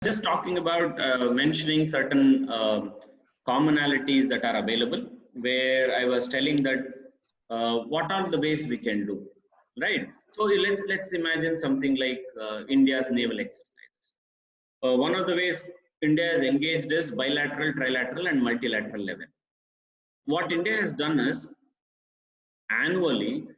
just talking about mentioning certain commonalities that are available, where I was telling that what are the ways we can do, right? So let's imagine something like India's naval exercises. One of the ways India is engaged is bilateral, trilateral, and multilateral level. What India has done is annually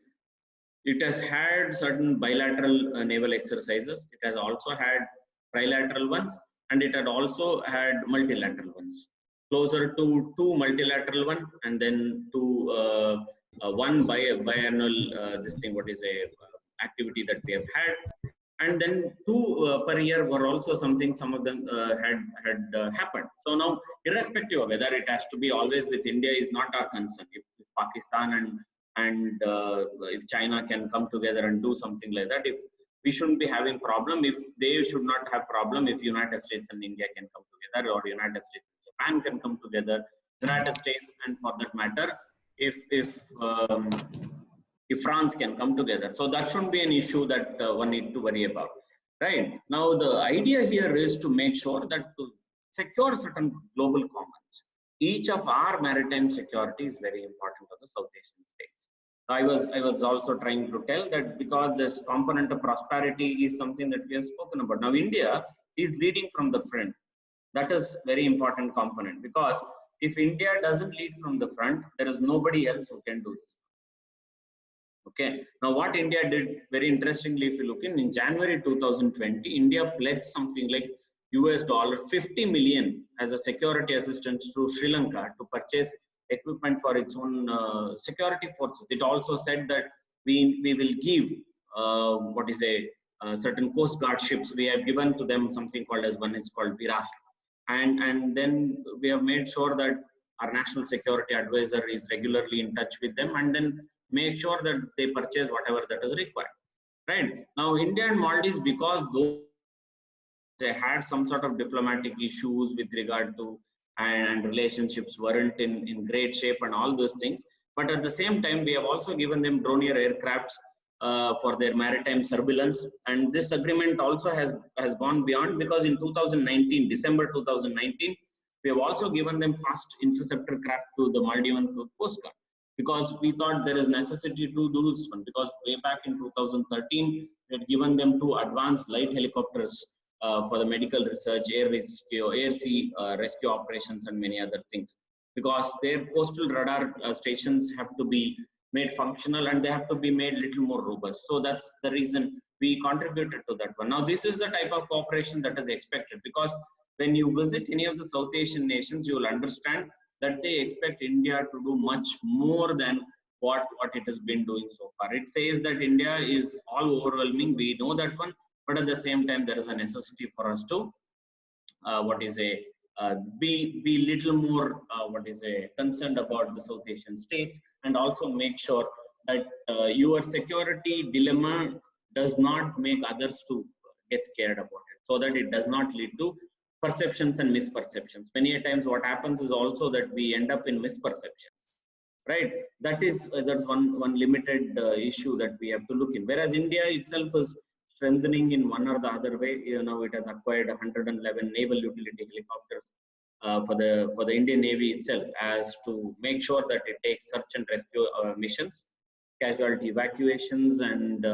it has had certain bilateral naval exercises. It has also had trilateral ones, and it had also had multilateral ones. Closer to two multilateral one, and then to one biannual this thing. What is a activity that we have had, and then two per year were also something. Some of them had happened. So now, irrespective of whether it has to be always with India is not our concern. If Pakistan and if China can come together and do something like that, if we shouldn't be having problem, if they should not have problem, if United States and India can come together, or United States and Japan can come together, United States and for that matter, if France can come together. So that shouldn't be an issue that one need to worry about, right? Now the idea here is to make sure that to secure certain global commons, each of our maritime security is very important for the South Asian states. I was also trying to tell that because this component of prosperity is something that we have spoken about. Now India is leading from the front. That is very important component, because if India doesn't lead from the front, there is nobody else who can do this. Okay. Now what India did very interestingly, if you look in January 2020, India pledged something like $50 million as a security assistance to Sri Lanka to purchase equipment for its own security forces. It also said that we will give certain Coast Guard ships. We have given to them something called as one is called Viraj, and then we have made sure that our national security advisor is regularly in touch with them, and then make sure that they purchase whatever that is required. Right now, India and Maldives, because those they had some sort of diplomatic issues with regard to, and relationships weren't in great shape and all those things. But at the same time, we have also given them Dornier aircrafts for their maritime surveillance. And this agreement also has gone beyond, because in 2019, December 2019, we have also given them fast interceptor craft to the Maldivian Coast Guard, because we thought there is necessity to do this one, because way back in 2013, we had given them two advanced light helicopters for the medical research, air sea rescue operations, and many other things, because their coastal radar stations have to be made functional and they have to be made little more robust. So that's the reason we contributed to that one. Now this is the type of cooperation that is expected, because when you visit any of the South Asian nations, you will understand that they expect India to do much more than what it has been doing so far. It says that India is all overwhelming. We know that one. But at the same time, there is a necessity for us to be little more concerned about the South Asian states, and also make sure that your security dilemma does not make others to get scared about it, so that it does not lead to perceptions and misperceptions. Many a times, what happens is also that we end up in misperceptions, right? That's one limited issue that we have to look in. Whereas India itself is strengthening in one or the other way. It has acquired 111 naval utility helicopters for the Indian Navy itself, as to make sure that it takes search and rescue missions, casualty evacuations, and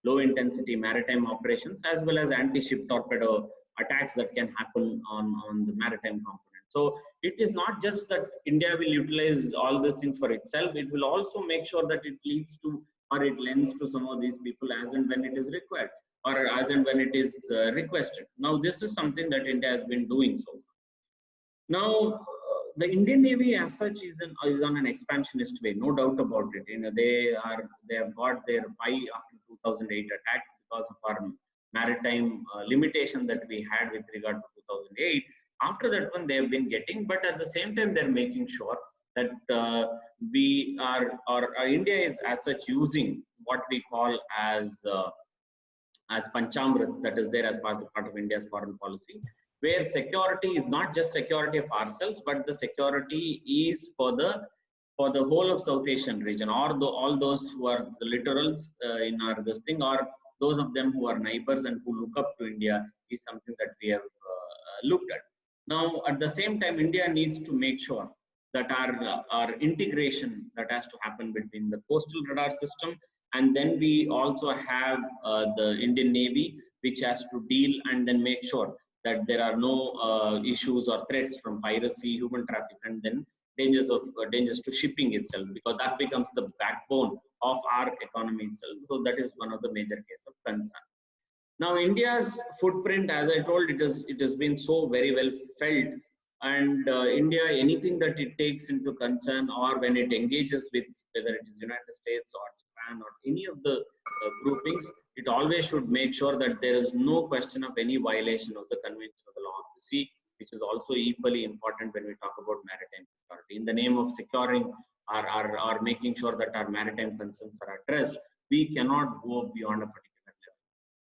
low intensity maritime operations, as well as anti-ship torpedo attacks that can happen on the maritime component. So it is not just that India will utilize all these things for itself, it will also make sure that it leads to, or it lends to some of these people as and when it is required, or as and when it is requested. Now this is something that India has been doing so far. Now the Indian Navy as such is on an expansionist way, no doubt about it. They have got their pie after 2008 attack, because of our maritime limitation that we had with regard to 2008. After that one, they have been getting, but at the same time, they're making sure that India is as such using what we call as Panchamrit, that is there as part of India's foreign policy, where security is not just security of ourselves, but the security is for the whole of South Asian region, or all those who are the littorals in our this thing, or those of them who are neighbors and who look up to India, is something that we have looked at. Now, at the same time, India needs to make sure that our integration that has to happen between the coastal radar system, and then we also have the Indian Navy, which has to deal and then make sure that there are no issues or threats from piracy, human traffic, and then dangers to shipping itself, because that becomes the backbone of our economy itself. So that is one of the major cases of concern. Now, India's footprint, as I told, it has been so very well felt, and India, anything that it takes into concern, or when it engages with, whether it is United States or Japan or any of the groupings, it always should make sure that there is no question of any violation of the Convention of the Law of the Sea, which is also equally important when we talk about maritime security. In the name of securing or making sure that our maritime concerns are addressed, we cannot go beyond a particular level.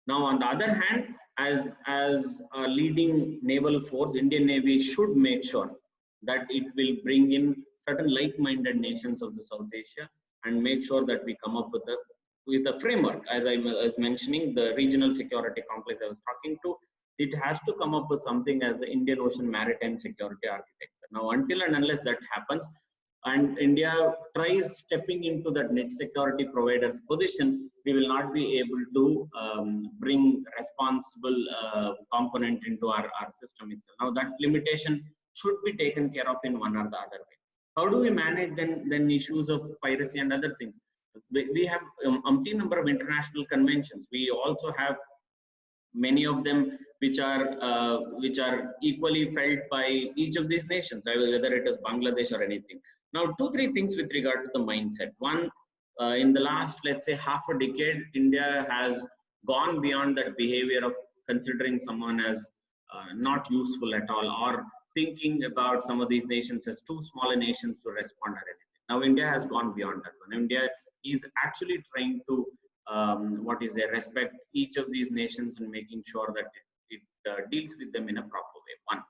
Now, on the other hand, as a leading naval force, Indian Navy should make sure that it will bring in certain like-minded nations of the South Asia and make sure that we come up with a framework. As I was mentioning, the regional security complex I was talking to, it has to come up with something as the Indian Ocean Maritime Security Architecture. Now, until and unless that happens, and India tries stepping into that net security provider's position, we will not be able to bring responsible component into our system itself. Now, that limitation should be taken care of in one or the other way. How do we manage then issues of piracy and other things? We have umpteen number of international conventions. We also have many of them which are equally felt by each of these nations, whether it is Bangladesh or anything. Now, 2-3 things with regard to the mindset. One, in the last, let's say, half a decade, India has gone beyond that behavior of considering someone as not useful at all, or thinking about some of these nations as too small a nations to respond or anything. Now, India has gone beyond that one. India is actually trying to respect each of these nations and making sure that it deals with them in a proper way. One.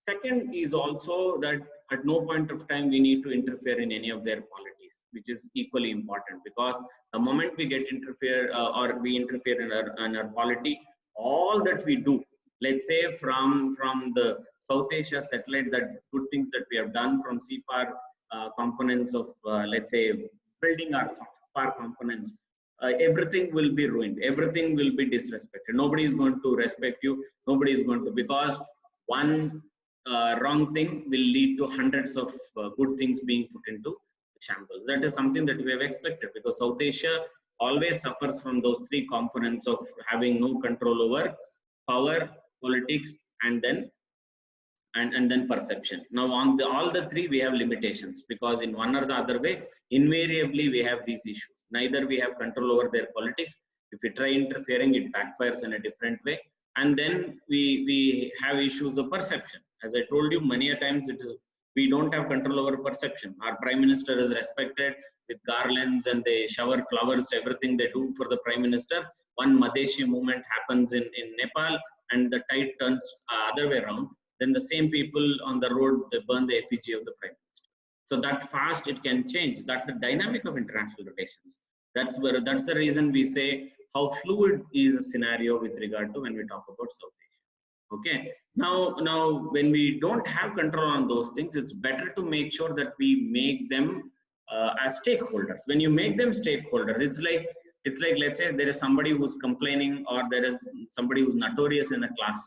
Second is also that at no point of time we need to interfere in any of their policies, which is equally important, because the moment we get interfere or we interfere in our polity, all that we do, let's say from the South Asia satellite, that good things that we have done from CPAR components of, let's say, building our soft power components, everything will be ruined. Everything will be disrespected. Nobody is going to respect you. Nobody is going to, because one wrong thing will lead to hundreds of good things being put into shambles. That is something that we have expected, because South Asia always suffers from those 3 components of having no control over power, politics, and then perception. Now, on all the 3, we have limitations, because in one or the other way, invariably we have these issues. Neither we have control over their politics. If we try interfering, it backfires in a different way. And then we have issues of perception. As I told you many a times, we don't have control over perception. Our Prime Minister is respected with garlands, and they shower flowers to everything they do for the Prime Minister. One Madheshi movement happens in Nepal, and the tide turns other way around. Then the same people on the road, they burn the effigy of the Prime Minister. So that fast it can change. That's the dynamic of international relations. That's the reason we say how fluid is a scenario with regard to when we talk about South Asia. Okay. Now when we don't have control on those things, it's better to make sure that we make them as stakeholders. When you make them stakeholders, it's like let's say there is somebody who's complaining, or there is somebody who's notorious in a class.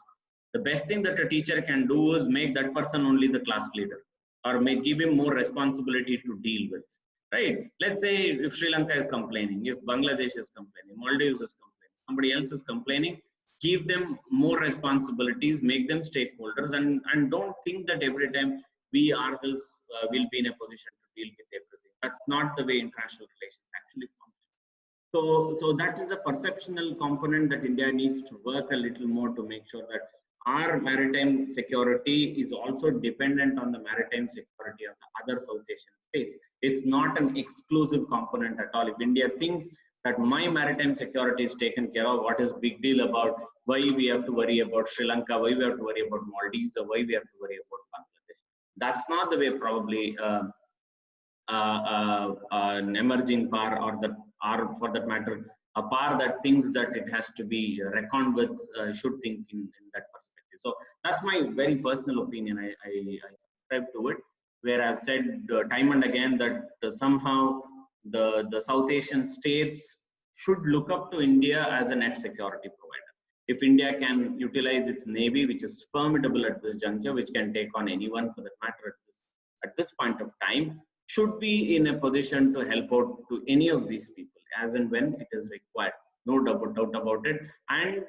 The best thing that a teacher can do is make that person only the class leader, or give him more responsibility to deal with. Right? Let's say if Sri Lanka is complaining, if Bangladesh is complaining, Maldives is complaining, somebody else is complaining, give them more responsibilities, make them stakeholders, and don't think that every time we ourselves will be in a position to deal with everything. That's not the way international relations actually function. So that is the perceptional component that India needs to work a little more to make sure that our maritime security is also dependent on the maritime security of the other South Asian states. It's not an exclusive component at all. If India thinks that my maritime security is taken care of, what is big deal about why we have to worry about Sri Lanka, why we have to worry about Maldives, or why we have to worry about Bangladesh? That's not the way probably an emerging power, or for that matter, a power that thinks that it has to be reckoned with should think in that perspective. So that's my very personal opinion. I subscribe to it, where I've said time and again that somehow the South Asian states should look up to India as a net security provider. If India can utilize its navy, which is formidable at this juncture, which can take on anyone for that matter at this point of time, should be in a position to help out to any of these people as and when it is required. No doubt about it. And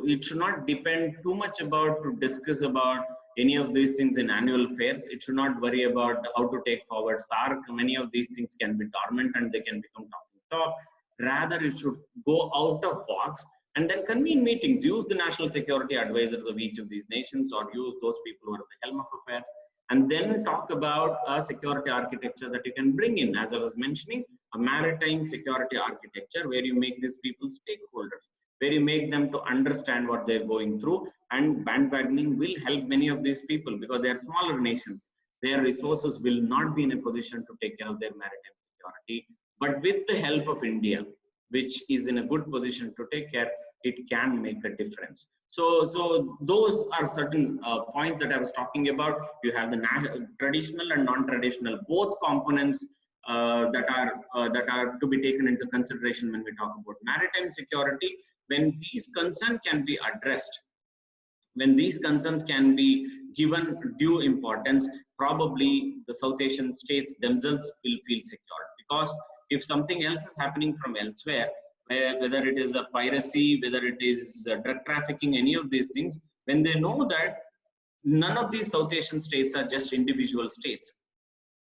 it should not depend too much about to discuss about any of these things in annual fairs. It should not worry about how to take forward SARC. Many of these things can be dormant and they can become talking top. Rather, it should go out of box and then convene meetings. Use the national security advisors of each of these nations, or use those people who are at the helm of affairs, and then talk about a security architecture that you can bring in. As I was mentioning, a maritime security architecture where you make these people stakeholders, where you make them to understand what they're going through. And bandwagoning will help many of these people because they are smaller nations. Their resources will not be in a position to take care of their maritime security. But with the help of India, which is in a good position to take care, it can make a difference. So those are certain points that I was talking about. You have the traditional and non-traditional, both components that are to be taken into consideration when we talk about maritime security. When these concerns can be addressed, when these concerns can be given due importance, probably the South Asian states themselves will feel secure. Because if something else is happening from elsewhere, whether it is a piracy, whether it is drug trafficking, any of these things, when they know that none of these South Asian states are just individual states,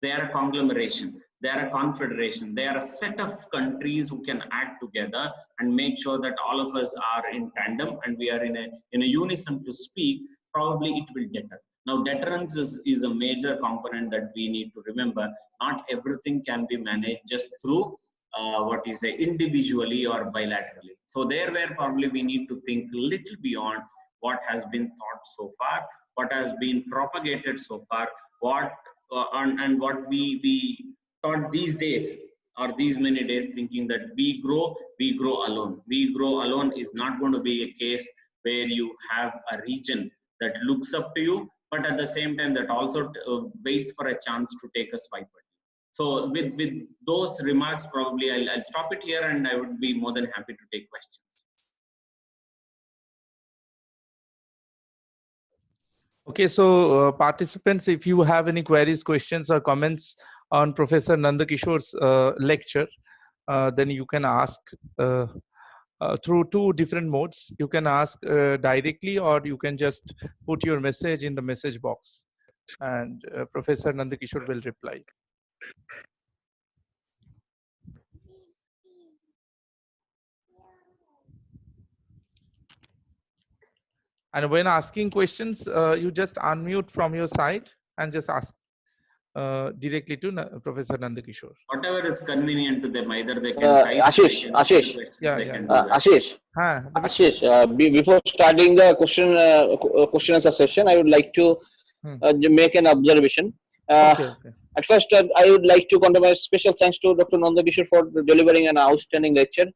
they are a conglomeration, they are a confederation, they are a set of countries who can act together and make sure that all of us are in tandem and we are in a unison to speak, probably it will deter. Now, deterrence is a major component that we need to remember. Not everything can be managed just through individually or bilaterally. So there where probably we need to think a little beyond what has been thought so far, what has been propagated so far, and what we thought these days or these many days, thinking that we grow alone. We grow alone is not going to be a case where you have a region that looks up to you, but at the same time that also waits for a chance to take a swipe at you. So with those remarks, probably I'll stop it here, and I would be more than happy to take questions. Okay, so participants, if you have any queries, questions, or comments on Professor Nandakishore's lecture, then you can ask through two different modes. You can ask directly, or you can just put your message in the message box, and Professor Nandakishore will reply. And when asking questions, you just unmute from your side and just ask directly to Professor Nandakishore. Whatever is convenient to them, either they can type. Ashish. Before starting the question answer session, I would like to make an observation. Okay. At first, I would like to convey my special thanks to Dr. Nandakishore for delivering an outstanding lecture.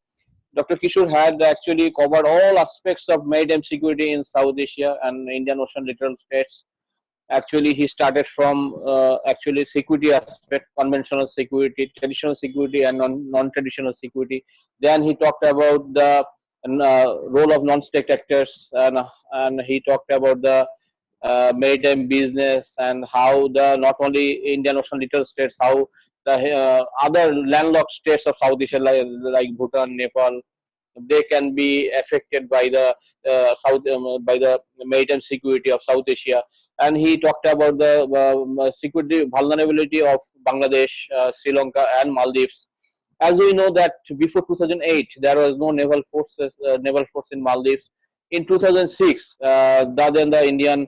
Dr. Kishore had actually covered all aspects of maritime security in South Asia and Indian Ocean littoral states. Actually, he started from actually security aspect, conventional security, traditional security, and non-traditional security. Then he talked about the role of non-state actors, and he talked about the maritime business and how the not only Indian Ocean littoral states, how the other landlocked states of South Asia like Bhutan, Nepal, they can be affected by the by the maritime security of South Asia. And he talked about the security vulnerability of Bangladesh, Sri Lanka, and Maldives. As we know that before 2008, there was no naval force in Maldives. In 2006, the Indian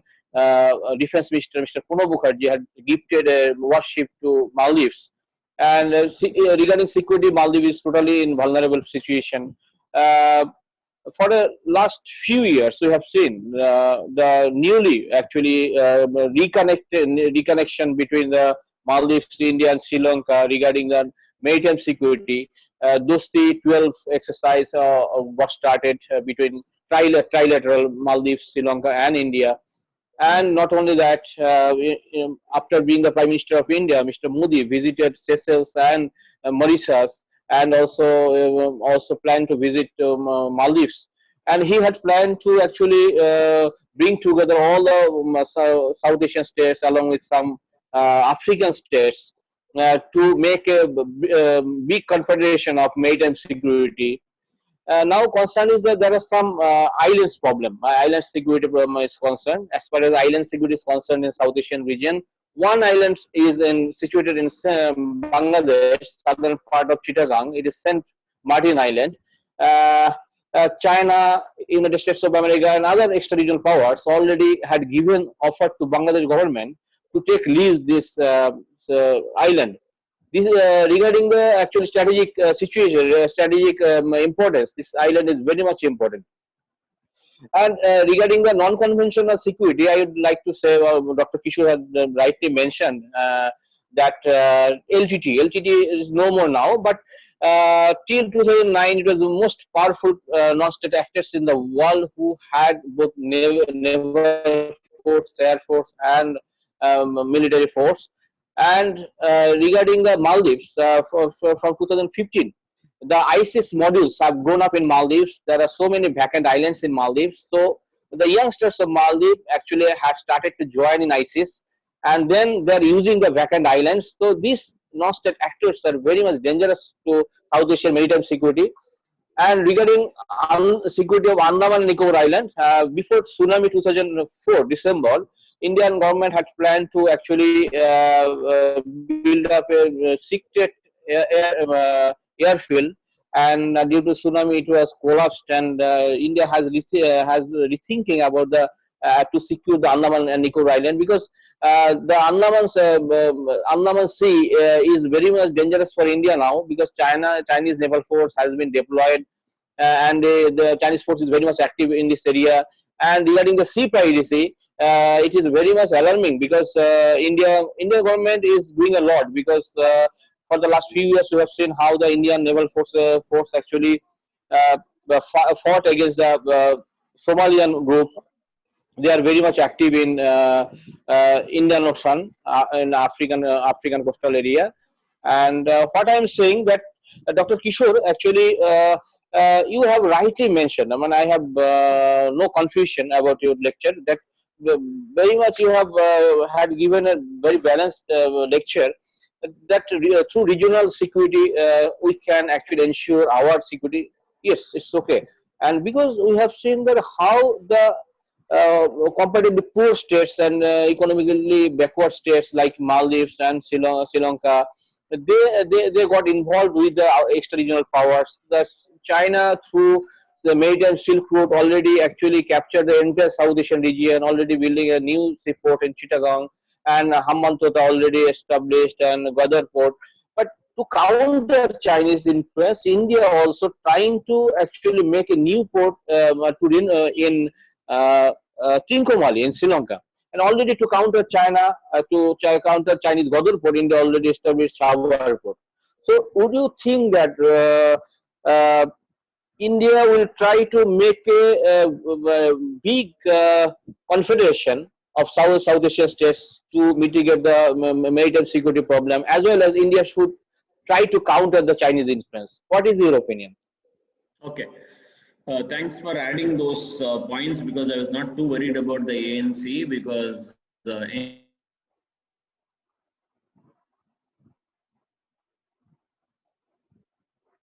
Defense Minister, Mr. Pranab Mukherjee, had gifted a warship to Maldives. And regarding security, Maldives is totally in vulnerable situation. For the last few years, we have seen the newly actually reconnection between the Maldives, India, and Sri Lanka regarding the maritime security. Dosti 12 exercise was started between trilateral, Maldives, Sri Lanka, and India. And not only that, after being the Prime Minister of India, Mr. Modi visited Seychelles and Mauritius, and also planned to visit Maldives. And he had planned to actually bring together all the South Asian states along with some African states to make a big confederation of maritime security. Now concern is that there are some islands problem. Island security problem is concerned. As far as island security is concerned in South Asian region, one island is situated in Bangladesh, southern part of Chittagong. It is Saint Martin Island. China, United States of America, and other extra-regional powers already had given offer to Bangladesh government to take lease this island. This regarding the actual strategic situation, strategic importance. This island is very much important. And regarding the non-conventional security, I would like to say, Dr. Kishore had rightly mentioned that LTT is no more now, but till 2009, it was the most powerful non-state actors in the world who had both naval force, air force, and military force. And regarding the Maldives, from 2015, the ISIS modules have grown up in Maldives. There are so many vacant islands in Maldives. So the youngsters of Maldives actually have started to join in ISIS, and then they're using the vacant islands. So these non-state actors are very much dangerous to South Asian maritime security. And regarding security of Andaman and Nicobar Island, before tsunami 2004 December, Indian government had planned to actually build up a secret airfield, and due to tsunami it was collapsed, and India has rethinking about the to secure the Andaman and Nicobar Island, because the Andaman Sea is very much dangerous for India now, because Chinese naval force has been deployed, and the Chinese force is very much active in this area. And regarding the sea piracy, it is very much alarming, because India government is doing a lot, because for the last few years we have seen how the Indian naval force actually fought against the Somalian group. They are very much active in Indian Ocean, in African coastal area. And what I am saying that Dr. Kishore, actually you have rightly mentioned, I mean, I have no confusion about your lecture, that very much you have had given a very balanced lecture, that through regional security we can actually ensure our security. Yes, it's okay. And because we have seen that how the comparatively poor states and economically backward states like Maldives and Sri Lanka, they got involved with the extra-regional powers. Thus, China, through the maritime Silk Route, already actually captured the entire South Asian region, already building a new seaport in Chittagong, and Hambantota already established, and Gwadar port. But to counter Chinese influence, India also trying to actually make a new port in Trincomalee in Sri Lanka. And already to counter China, counter Chinese Gwadar port, India already established Chabahar port. So would you think that India will try to make a big confederation of South Asian states to mitigate the maritime security problem, as well as India should try to counter the Chinese influence? What is your opinion? Okay. Thanks for adding those points, because I was not too worried about the ANC, because